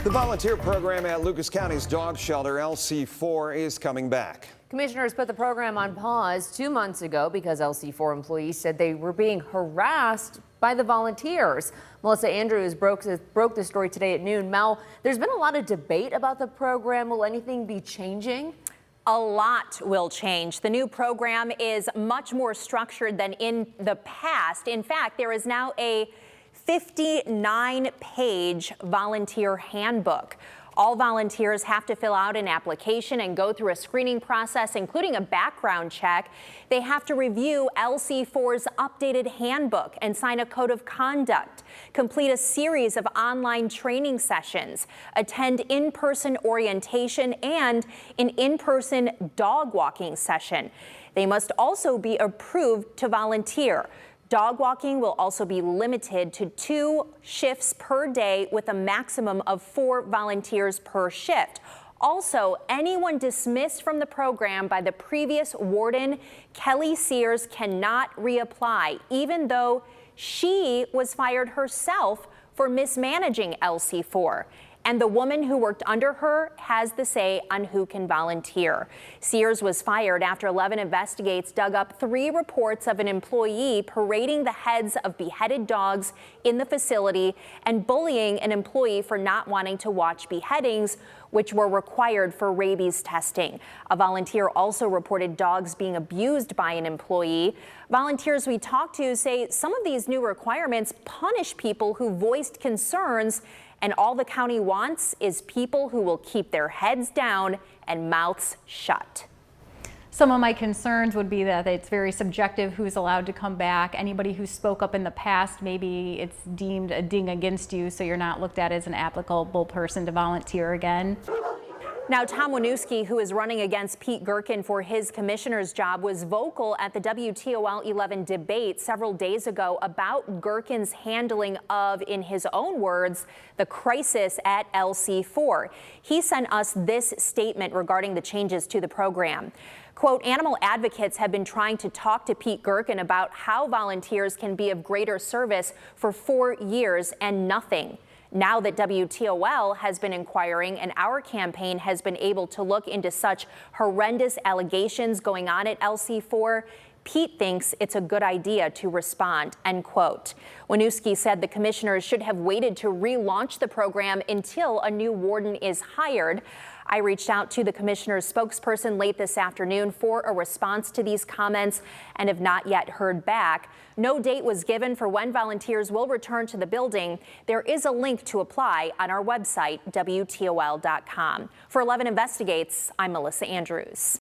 The volunteer program at Lucas County's dog shelter LC4 is coming back. Commissioners put the program on pause 2 months ago because LC4 employees said they were being harassed by the volunteers. Melissa Andrews broke the story today at noon. Mel, there's been a lot of debate about the program. Will anything be changing? A lot will change. The new program is much more structured than in the past. In fact, there is now a 59-page volunteer handbook. All volunteers have to fill out an application and go through a screening process, including a background check. They have to review LC4's updated handbook and sign a code of conduct, complete a series of online training sessions, attend in-person orientation and an in-person dog walking session. They must also be approved to volunteer. Dog walking will also be limited to 2 shifts per day with a maximum of 4 volunteers per shift. Also, anyone dismissed from the program by the previous warden, Kelly Sears, cannot reapply, even though she was fired herself for mismanaging LC4. And the woman who worked under her has the say on who can volunteer. Sears was fired after 11 Investigates dug up 3 reports of an employee parading the heads of beheaded dogs in the facility and bullying an employee for not wanting to watch beheadings, which were required for rabies testing. A volunteer also reported dogs being abused by an employee. Volunteers we talked to say some of these new requirements punish people who voiced concerns, and all the county wants is people who will keep their heads down and mouths shut. Some of my concerns would be that it's very subjective who's allowed to come back. Anybody who spoke up in the past, maybe it's deemed a ding against you, so you're not looked at as an applicable person to volunteer again. Now, Tom Winooski, who is running against Pete Gherkin for his commissioner's job, was vocal at the WTOL 11 debate several days ago about Gherkin's handling of, in his own words, the crisis at LC4. He sent us this statement regarding the changes to the program. Quote, animal advocates have been trying to talk to Pete Gherkin about how volunteers can be of greater service for 4 years and nothing. Now that WTOL has been inquiring and our campaign has been able to look into such horrendous allegations going on at LC4, Pete thinks it's a good idea to respond, end quote. Winooski said the commissioners should have waited to relaunch the program until a new warden is hired. I reached out to the commissioner's spokesperson late this afternoon for a response to these comments and have not yet heard back. No date was given for when volunteers will return to the building. There is a link to apply on our website, WTOL.com. For 11 Investigates, I'm Melissa Andrews.